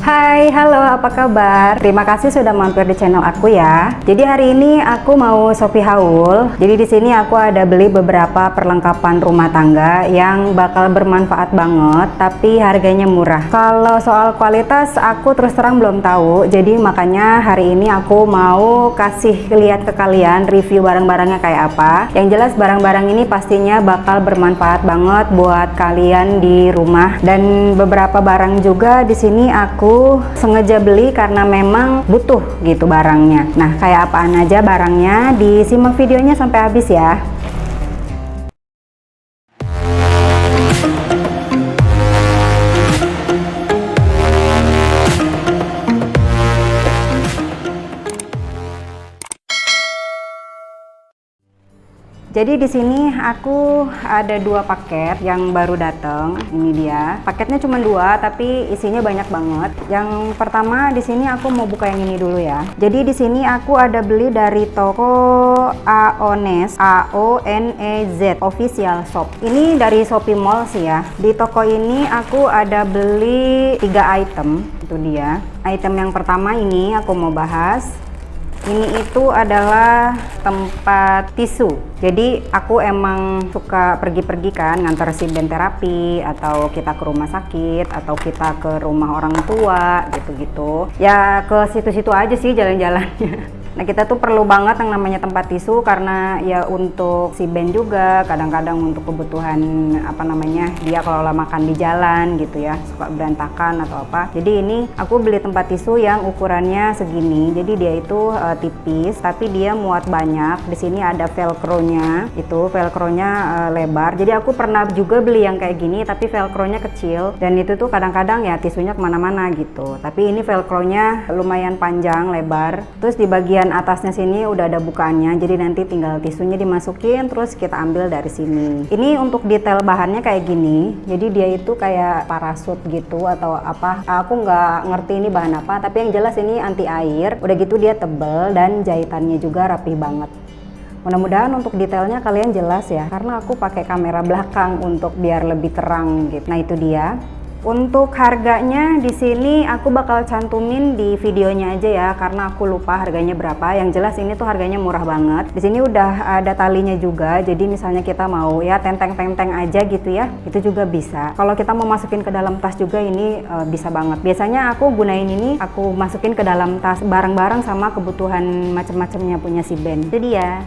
Hai, halo, apa kabar? Terima kasih sudah mampir di channel aku ya. Jadi hari ini aku mau Shopee haul. Jadi di sini aku ada beli beberapa perlengkapan rumah tangga yang bakal bermanfaat banget, tapi harganya murah. Kalau soal kualitas aku terus terang belum tahu. Jadi makanya hari ini aku mau kasih lihat ke kalian review barang-barangnya kayak apa. Yang jelas barang-barang ini pastinya bakal bermanfaat banget buat kalian di rumah. Dan beberapa barang juga di sini aku sengaja beli karena memang butuh gitu barangnya. Nah, kayak apaan aja barangnya, disimak videonya sampai habis ya. Jadi di sini aku ada dua paket yang baru datang. Ini dia. Paketnya cuma dua, tapi isinya banyak banget. Yang pertama di sini aku mau buka yang ini dulu ya. Jadi di sini aku ada beli dari toko Aonez, AONEZ Official Shop. Ini dari Shopee Mall sih ya. Di toko ini aku ada beli 3 item. Itu dia. Item yang pertama ini aku mau bahas. Ini itu adalah tempat tisu. Jadi aku emang suka pergi-pergi kan, ngantar si Ben terapi, atau kita ke rumah sakit, atau kita ke rumah orang tua, gitu-gitu. Ya ke situ-situ aja sih jalan-jalannya. Nah kita tuh perlu banget yang namanya tempat tisu karena ya untuk si Ben juga kadang-kadang untuk kebutuhan apa namanya dia kalau makan di jalan gitu ya suka berantakan atau apa. Jadi ini aku beli tempat tisu yang ukurannya segini. Jadi dia itu tipis tapi dia muat banyak. Di sini ada velcro-nya, itu velcro-nya lebar. Jadi aku pernah juga beli yang kayak gini tapi velcro-nya kecil dan itu tuh kadang-kadang ya tisunya kemana-mana gitu. Tapi ini velcro-nya lumayan panjang lebar. Terus di bagian atasnya sini udah ada bukaannya, jadi nanti tinggal tisunya dimasukin terus kita ambil dari sini. Ini untuk detail bahannya kayak gini, jadi dia itu kayak parasut gitu atau apa, aku nggak ngerti ini bahan apa, tapi yang jelas ini anti air, udah gitu dia tebel dan jahitannya juga rapi banget. Mudah-mudahan untuk detailnya kalian jelas ya, karena aku pakai kamera belakang untuk biar lebih terang gitu. Nah itu dia. Untuk harganya di sini aku bakal cantumin di videonya aja ya karena aku lupa harganya berapa. Yang jelas ini tuh harganya murah banget. Di sini udah ada talinya juga. Jadi misalnya kita mau ya tenteng-tenteng aja gitu ya, itu juga bisa. Kalau kita mau masukin ke dalam tas juga ini bisa banget. Biasanya aku gunain ini, aku masukin ke dalam tas barang-barang sama kebutuhan macam-macamnya punya si Ben. Itu dia.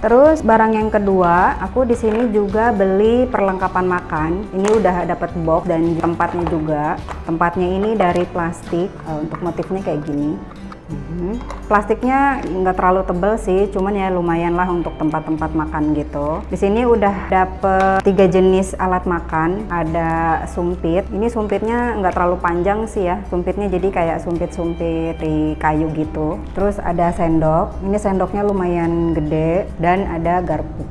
Terus barang yang kedua, aku di sini juga beli perlengkapan makan. Ini udah dapat box dan tempatnya juga. Tempatnya ini dari plastik. Untuk motifnya kayak gini. Plastiknya nggak terlalu tebal sih, cuman ya lumayan lah untuk tempat-tempat makan gitu. Di sini udah dapet 3 jenis alat makan. Ada sumpit. Ini sumpitnya nggak terlalu panjang sih ya. Sumpitnya jadi kayak sumpit-sumpit di kayu gitu. Terus ada sendok. Ini sendoknya lumayan gede dan ada garpu.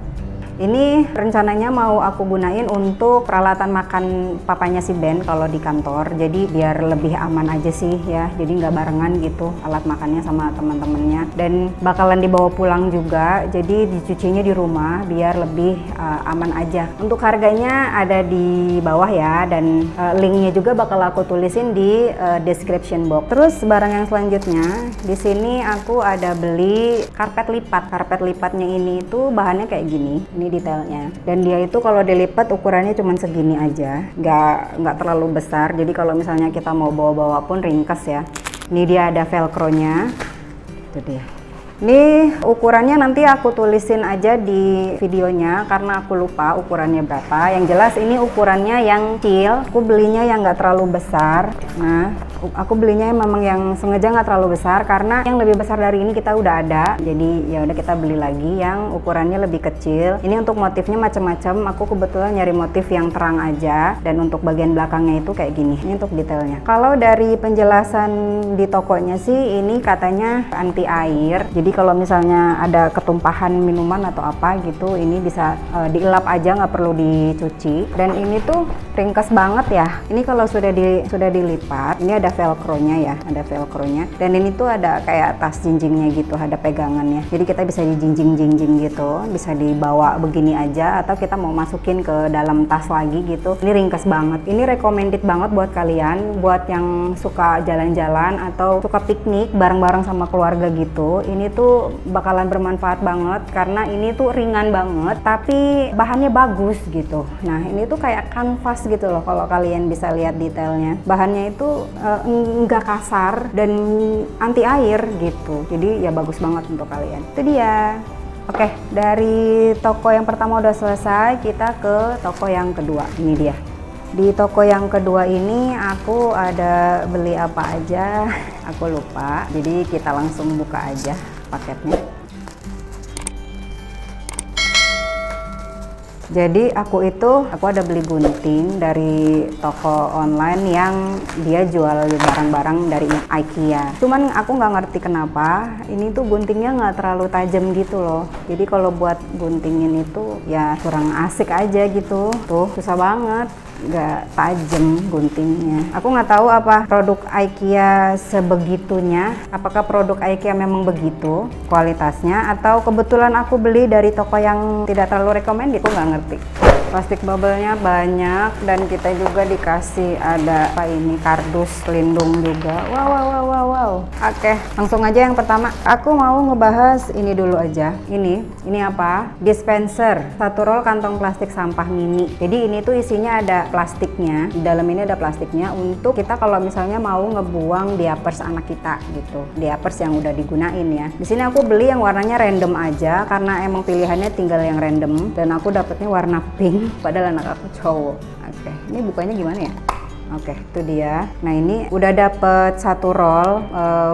Ini rencananya mau aku gunain untuk peralatan makan papanya si Ben kalau di kantor. Jadi biar lebih aman aja sih ya. Jadi nggak barengan gitu alat makannya sama teman-temannya. Dan bakalan dibawa pulang juga. Jadi dicucinya di rumah biar lebih aman aja. Untuk harganya ada di bawah ya. Dan linknya juga bakal aku tulisin di description box. Terus barang yang selanjutnya di sini aku ada beli karpet lipat. Karpet lipatnya ini tuh bahannya kayak gini. Ini detailnya dan dia itu kalau dilipat ukurannya cuma segini aja, nggak terlalu besar, jadi kalau misalnya kita mau bawa-bawa pun ringkas ya. Ini dia ada velcro-nya, itu dia. Ini ukurannya nanti aku tulisin aja di videonya karena aku lupa ukurannya berapa. Yang jelas ini ukurannya yang kecil, aku belinya yang nggak terlalu besar. Nah, aku belinya memang yang sengaja nggak terlalu besar karena yang lebih besar dari ini kita udah ada. Jadi ya udah kita beli lagi yang ukurannya lebih kecil. Ini untuk motifnya macam-macam. Aku kebetulan nyari motif yang terang aja dan untuk bagian belakangnya itu kayak gini. Ini untuk detailnya. Kalau dari penjelasan di tokonya sih ini katanya anti air. Jadi kalau misalnya ada ketumpahan minuman atau apa gitu, ini bisa dielap aja, nggak perlu dicuci. Dan ini tuh ringkas banget ya. Ini kalau sudah dilipat, ini ada velcro-nya ya, ada velcro-nya. Dan ini tuh ada kayak tas jinjingnya gitu, ada pegangannya. Jadi kita bisa dijinjing-jinjing gitu, bisa dibawa begini aja atau kita mau masukin ke dalam tas lagi gitu. Ini ringkas banget. Ini recommended banget buat kalian, buat yang suka jalan-jalan atau suka piknik bareng-bareng sama keluarga gitu. Ini tuh bakalan bermanfaat banget karena ini tuh ringan banget tapi bahannya bagus gitu. Nah, ini tuh kayak kanvas gitu loh kalau kalian bisa lihat detailnya. Bahannya itu enggak kasar dan anti air gitu. Jadi ya bagus banget untuk kalian. Itu dia. Oke, dari toko yang pertama udah selesai, kita ke toko yang kedua. Ini dia. Di toko yang kedua ini aku ada beli apa aja, aku lupa. Jadi kita langsung buka aja paketnya. Jadi aku ada beli gunting dari toko online yang dia jual barang-barang dari IKEA. Cuman aku nggak ngerti kenapa ini tuh guntingnya nggak terlalu tajam gitu loh. Jadi kalau buat guntingin itu ya kurang asik aja gitu. Tuh susah banget, nggak tajam guntingnya. Aku nggak tahu apa produk IKEA sebegitunya. Apakah produk IKEA memang begitu kualitasnya atau kebetulan aku beli dari toko yang tidak terlalu recommended, aku nggak ngerti. Plastik bubble-nya banyak dan kita juga dikasih ada apa ini, kardus pelindung juga. Wow. Oke, langsung aja yang pertama. Aku mau ngebahas ini dulu aja. Ini apa? Dispenser. 1 roll kantong plastik sampah mini. Jadi ini tuh isinya ada plastiknya. Di dalam ini ada plastiknya untuk kita kalau misalnya mau ngebuang diapers anak kita gitu. Diapers yang udah digunain ya. Di sini aku beli yang warnanya random aja karena emang pilihannya tinggal yang random dan aku dapetnya warna pink. Padahal anak aku cowok. Oke, ini bukanya gimana ya? Oke, itu dia. Nah, ini udah dapet 1 roll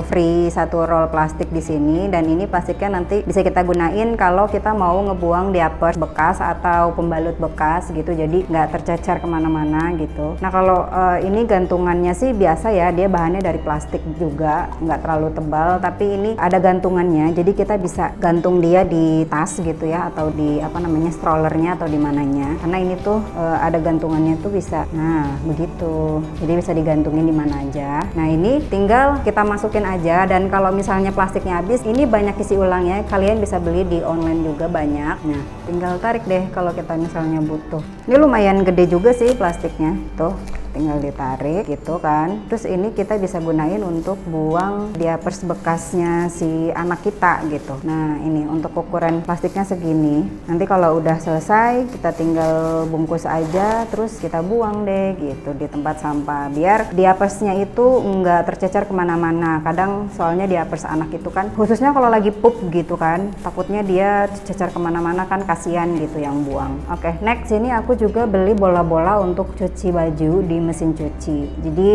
free 1 roll plastik di sini dan ini plastiknya nanti bisa kita gunain kalau kita mau ngebuang diapers bekas atau pembalut bekas gitu. Jadi nggak tercecer kemana-mana gitu. Nah, kalau ini gantungannya sih biasa ya, dia bahannya dari plastik juga, nggak terlalu tebal. Tapi ini ada gantungannya, jadi kita bisa gantung dia di tas gitu ya atau di apa namanya strollernya atau di mananya. Karena ini tuh ada gantungannya tuh bisa. Nah, begitu. Jadi bisa digantungin di mana aja. Nah, ini tinggal kita masukin aja dan kalau misalnya plastiknya habis, ini banyak isi ulangnya. Kalian bisa beli di online juga banyak. Nah, tinggal tarik deh kalau kita misalnya butuh. Ini lumayan gede juga sih plastiknya. Tuh, tinggal ditarik gitu kan. Terus ini kita bisa gunain untuk buang diapers bekasnya si anak kita gitu. Nah, ini untuk ukuran plastiknya segini. Nanti kalau udah selesai kita tinggal bungkus aja terus kita buang deh gitu di tempat sampah biar diapersnya itu nggak tercecer kemana-mana. Kadang soalnya diapers anak itu kan khususnya kalau lagi pup gitu kan, takutnya dia cecer kemana-mana kan, kasihan gitu yang buang. Oke, next ini aku juga beli bola-bola untuk cuci baju di mesin cuci. Jadi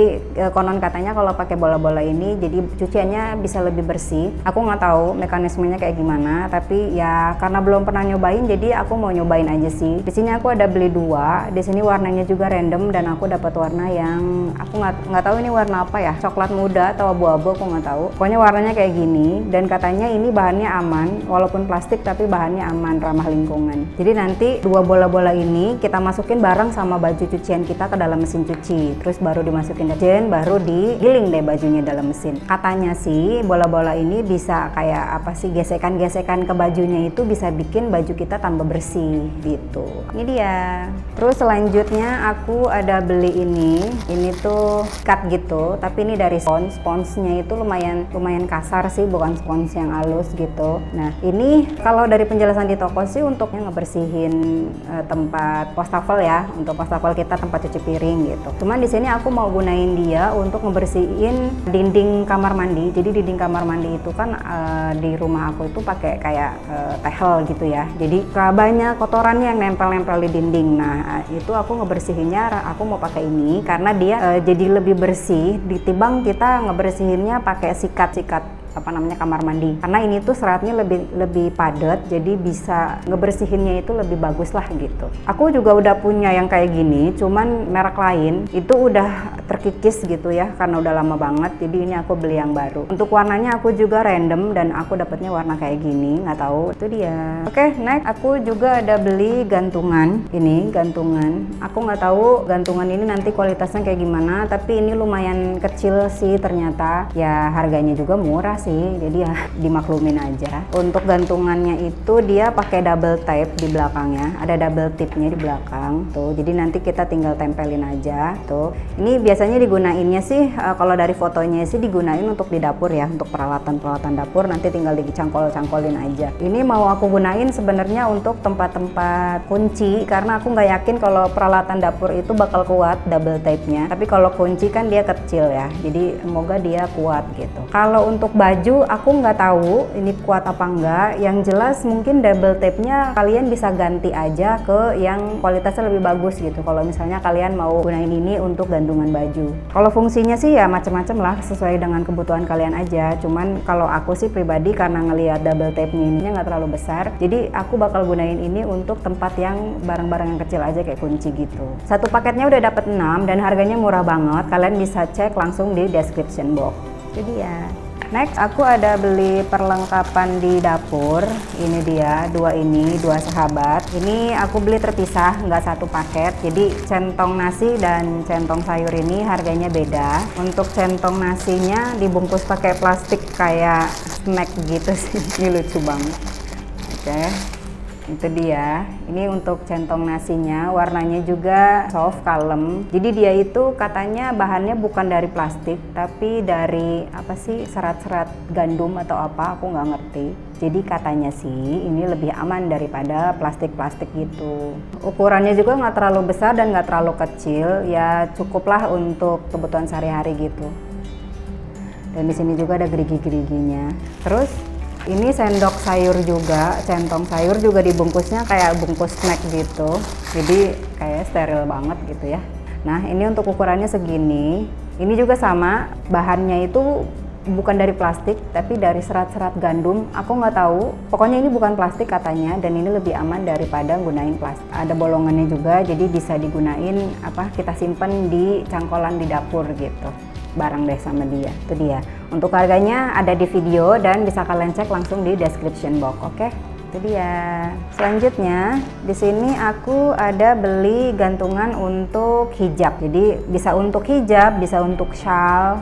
konon katanya kalau pakai bola-bola ini jadi cuciannya bisa lebih bersih. Aku nggak tahu mekanismenya kayak gimana, tapi ya karena belum pernah nyobain jadi aku mau nyobain aja sih. Di sini aku ada beli 2. Di sini warnanya juga random dan aku dapat warna yang aku nggak tahu ini warna apa ya, coklat muda atau abu-abu, aku nggak tahu. Pokoknya warnanya kayak gini dan katanya ini bahannya aman, walaupun plastik tapi bahannya aman, ramah lingkungan. Jadi nanti 2 bola-bola ini kita masukin bareng sama baju cucian kita ke dalam mesin cuci. Terus baru dimasukin deterjen, baru digiling deh bajunya dalam mesin. Katanya sih bola-bola ini bisa kayak apa sih, gesekan-gesekan ke bajunya itu bisa bikin baju kita tambah bersih gitu. Ini dia. Terus selanjutnya aku ada beli ini tuh cut gitu, tapi ini dari sponsnya itu lumayan kasar sih, bukan spons yang halus gitu. Nah, ini kalau dari penjelasan di toko sih untuknya ngebersihin tempat wastafel ya, untuk wastafel kita, tempat cuci piring gitu. Cuman di sini aku mau gunain dia untuk ngebersihin dinding kamar mandi. Jadi dinding kamar mandi itu kan di rumah aku itu pakai kayak tehel gitu ya. Jadi banyak kotorannya yang nempel-nempel di dinding. Nah, itu aku ngebersihinnya, aku mau pakai ini karena dia jadi lebih bersih ditimbang kita ngebersihinnya pakai sikat apa namanya kamar mandi, karena ini tuh seratnya lebih padat, jadi bisa ngebersihinnya itu lebih bagus lah gitu. Aku juga udah punya yang kayak gini, cuman merek lain itu udah terkikis gitu ya, karena udah lama banget. Jadi ini aku beli yang baru. Untuk warnanya aku juga random dan aku dapatnya warna kayak gini, nggak tahu. Itu dia. Oke, next aku juga ada beli gantungan. Ini gantungan. Aku nggak tahu gantungan ini nanti kualitasnya kayak gimana, tapi ini lumayan kecil sih ternyata. Ya harganya juga murah sih, jadi ya dimaklumin aja. Untuk gantungannya itu dia pakai double tape di belakangnya, ada double tipnya di belakang tuh. Jadi nanti kita tinggal tempelin aja tuh. Ini biasanya digunainnya sih kalau dari fotonya sih digunain untuk di dapur ya, untuk peralatan-peralatan dapur, nanti tinggal dicangkol-cangkolin aja. Ini mau aku gunain sebenarnya untuk tempat-tempat kunci, karena aku nggak yakin kalau peralatan dapur itu bakal kuat double tape-nya. Tapi kalau kunci kan dia kecil ya, jadi semoga dia kuat gitu. Kalau untuk baju aku nggak tahu ini kuat apa enggak. Yang jelas mungkin double tape-nya kalian bisa ganti aja ke yang kualitasnya lebih bagus gitu. Kalau misalnya kalian mau gunain ini untuk gantungan baju. Kalau fungsinya sih ya macam-macam lah, sesuai dengan kebutuhan kalian aja. Cuman kalau aku sih pribadi karena ngelihat double tape-nya ininya nggak terlalu besar, jadi aku bakal gunain ini untuk tempat yang barang-barang yang kecil aja kayak kunci gitu. Satu paketnya udah dapat 6 dan harganya murah banget. Kalian bisa cek langsung di description box. Jadi ya. Next aku ada beli perlengkapan di dapur. Ini dia, dua sahabat. Ini aku beli terpisah, nggak satu paket. Jadi centong nasi dan centong sayur ini harganya beda. Untuk centong nasinya dibungkus pakai plastik kayak snack gitu sih. Ini lucu banget. Oke. Itu dia. Ini untuk centong nasinya, warnanya juga soft, kalem. Jadi dia itu katanya bahannya bukan dari plastik, tapi dari apa sih, serat-serat gandum atau apa, aku nggak ngerti. Jadi katanya sih ini lebih aman daripada plastik-plastik gitu. Ukurannya juga nggak terlalu besar dan nggak terlalu kecil, ya cukuplah untuk kebutuhan sehari-hari gitu. Dan di sini juga ada gerigi-geriginya. Terus ini sendok sayur juga, centong sayur juga dibungkusnya kayak bungkus snack gitu. Jadi kayak steril banget gitu ya. Nah ini untuk ukurannya segini. Ini juga sama, bahannya itu bukan dari plastik tapi dari serat-serat gandum. Aku nggak tahu, pokoknya ini bukan plastik katanya, dan ini lebih aman daripada gunain plastik. Ada bolongannya juga, jadi bisa digunain kita simpen di cangkolan di dapur gitu. Barang deh sama dia. Itu dia. Untuk harganya ada di video dan bisa kalian cek langsung di description box. Oke? Itu dia. Selanjutnya di sini aku ada beli gantungan untuk hijab. Jadi bisa untuk hijab, bisa untuk shawl,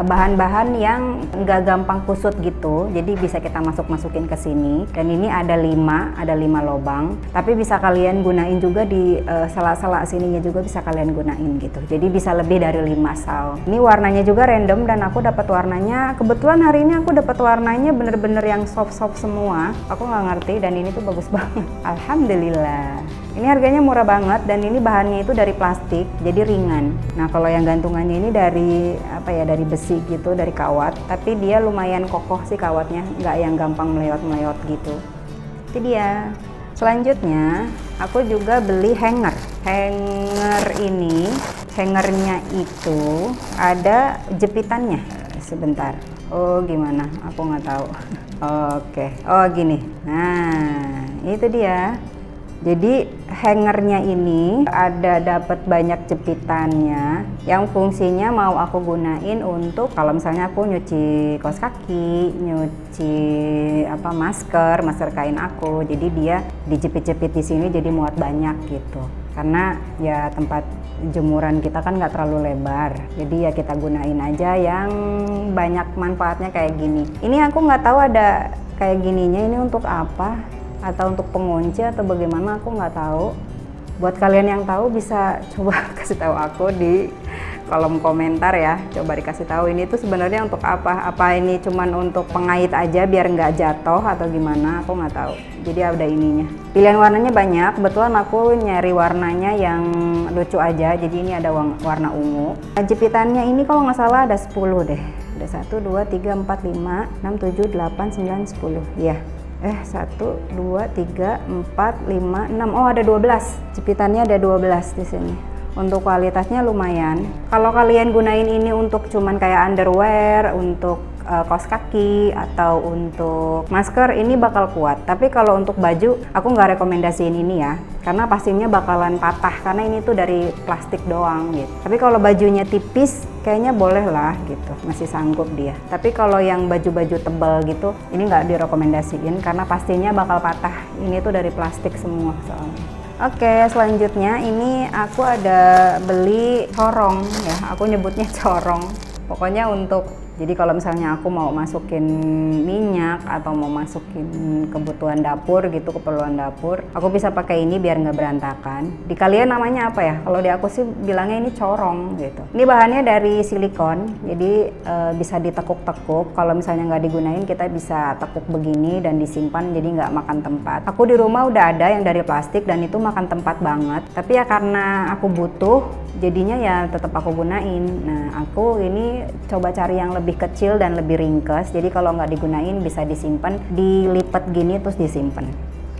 bahan-bahan yang nggak gampang kusut gitu. Jadi bisa kita masukin ke sini. Dan ini ada 5 lubang. Tapi bisa kalian gunain juga di sela-sela sininya juga bisa kalian gunain gitu. Jadi bisa lebih dari 5 shawl. Ini warnanya juga random dan aku dapat warnanya. Kebetulan hari ini aku dapat warnanya bener-bener yang soft-soft semua. Aku nggak ngerti, dan ini tuh bagus banget. Alhamdulillah. Ini harganya murah banget dan ini bahannya itu dari plastik, jadi ringan. Nah kalau yang gantungannya ini dari dari besi gitu, dari kawat. Tapi dia lumayan kokoh sih kawatnya, nggak yang gampang melewat-melewat gitu. Itu dia. Selanjutnya aku juga beli hanger. Hanger ini, hangernya itu ada jepitannya. Sebentar. Oh gimana? Aku nggak tahu. Oke. Oh gini. Nah itu dia. Jadi hangernya ini dapat banyak jepitannya yang fungsinya mau aku gunain untuk kalau misalnya aku nyuci kaos kaki, nyuci masker kain aku. Jadi dia dijepit-jepit di sini jadi muat banyak gitu. Karena ya tempat jemuran kita kan nggak terlalu lebar, jadi ya kita gunain aja yang banyak manfaatnya kayak gini. Ini aku nggak tahu ada kayak gininya ini untuk apa, atau untuk pengunci atau bagaimana, aku nggak tahu. Buat kalian yang tahu bisa coba kasih tahu aku di kolom komentar ya, coba dikasih tahu ini tuh sebenarnya untuk apa. Apa ini cuman untuk pengait aja biar nggak jatuh atau gimana, aku nggak tahu. Jadi ada ininya, pilihan warnanya banyak. Kebetulan aku nyari warnanya yang lucu aja, jadi ini ada warna ungu. Jepitannya ini kalau nggak salah ada 10 deh, ada 1, 2, 3, 4, 5, 6, 7, 8, 9, 10 ya. 1, 2, 3, 4, 5, 6. Oh ada 12, jepitannya ada 12 di sini. Untuk kualitasnya lumayan. Kalau kalian gunain ini untuk cuman kayak underwear, untuk kaos kaki atau untuk masker, ini bakal kuat. Tapi kalau untuk baju, aku nggak rekomendasiin ini ya, karena pastinya bakalan patah karena ini tuh dari plastik doang gitu. Tapi kalau bajunya tipis, kayaknya boleh lah gitu, masih sanggup dia. Tapi kalau yang baju-baju tebal gitu, ini nggak direkomendasiin karena pastinya bakal patah. Ini tuh dari plastik semua soalnya. Oke, selanjutnya ini aku ada beli corong ya, aku nyebutnya corong. Pokoknya untuk, jadi kalau misalnya aku mau masukin minyak atau mau masukin kebutuhan dapur gitu, keperluan dapur, aku bisa pakai ini biar nggak berantakan. Di kalian namanya apa ya? Kalau di aku sih bilangnya ini corong gitu. Ini bahannya dari silikon, jadi bisa ditekuk-tekuk. Kalau misalnya nggak digunain, kita bisa tekuk begini dan disimpan, jadi nggak makan tempat. Aku di rumah udah ada yang dari plastik dan itu makan tempat banget. Tapi ya karena aku butuh, jadinya ya tetap aku gunain. Nah, aku ini coba cari yang lebih kecil dan lebih ringkas, jadi kalau nggak digunain bisa disimpan, dilipat gini terus disimpan.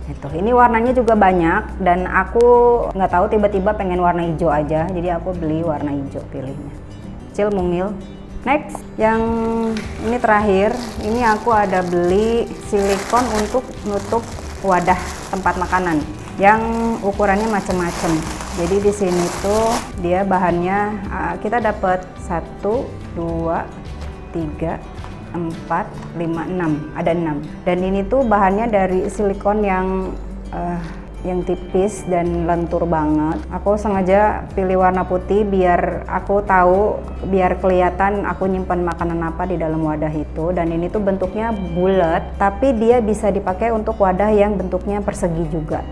Ini warnanya juga banyak dan aku nggak tahu tiba-tiba pengen warna hijau aja, jadi aku beli warna hijau pilihnya. Kecil mungil. Next, yang ini terakhir, ini aku ada beli silikon untuk nutup wadah tempat makanan yang ukurannya macam-macam. Jadi di sini tuh dia bahannya kita dapat 1, 2, 3, 4, 5, 6, ada 6. Dan ini tuh bahannya dari silikon yang tipis dan lentur banget. Aku sengaja pilih warna putih biar aku tahu, biar kelihatan aku nyimpan makanan apa di dalam wadah itu. Dan ini tuh bentuknya bulat, tapi dia bisa dipakai untuk wadah yang bentuknya persegi juga.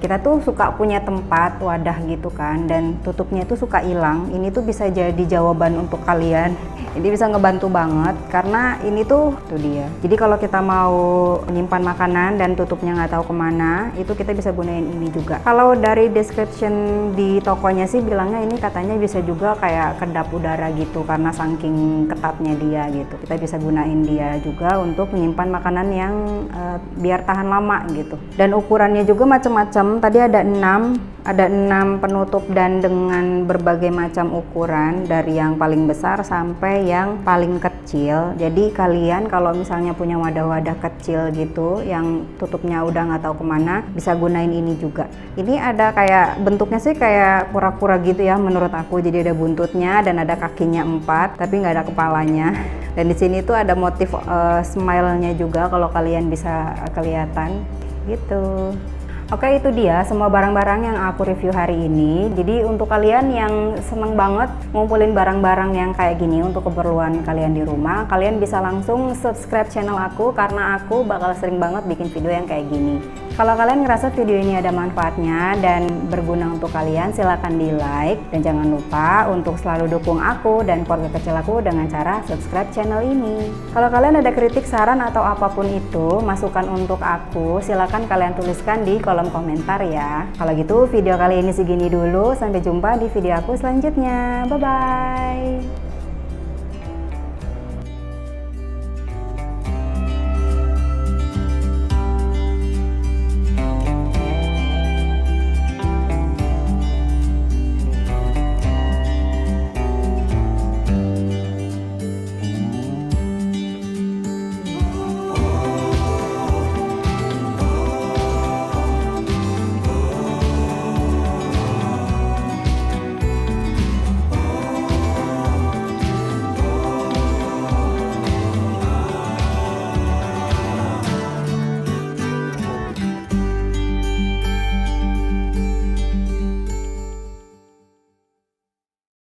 Kita tuh suka punya tempat wadah gitu kan, dan tutupnya itu suka hilang. Ini tuh bisa jadi jawaban untuk kalian. Ini bisa ngebantu banget karena ini tuh dia. Jadi kalau kita mau menyimpan makanan dan tutupnya nggak tahu kemana, itu kita bisa gunain ini juga. Kalau dari description di tokonya sih bilangnya ini katanya bisa juga kayak kedap udara gitu karena saking ketatnya dia gitu. Kita bisa gunain dia juga untuk menyimpan makanan yang biar tahan lama gitu. Dan ukurannya juga macam-macam. Tadi ada 6 penutup dan dengan berbagai macam ukuran, dari yang paling besar sampai yang paling kecil. Jadi kalian kalau misalnya punya wadah-wadah kecil gitu yang tutupnya udah nggak tahu kemana, bisa gunain ini juga. Ini ada kayak bentuknya sih kayak kura-kura gitu ya menurut aku. Jadi ada buntutnya dan ada kakinya 4 tapi nggak ada kepalanya. Dan di sini tuh ada motif smile-nya juga kalau kalian bisa kelihatan gitu. Oke, itu dia semua barang-barang yang aku review hari ini. Jadi untuk kalian yang seneng banget ngumpulin barang-barang yang kayak gini untuk keperluan kalian di rumah, kalian bisa langsung subscribe channel aku karena aku bakal sering banget bikin video yang kayak gini. Kalau kalian ngerasa video ini ada manfaatnya dan berguna untuk kalian, silahkan di like. Dan jangan lupa untuk selalu dukung aku dan keluarga kecil aku dengan cara subscribe channel ini. Kalau kalian ada kritik, saran, atau apapun itu, masukan untuk aku, silahkan kalian tuliskan di kolom komentar ya. Kalau gitu video kali ini segini dulu, sampai jumpa di video aku selanjutnya. Bye-bye.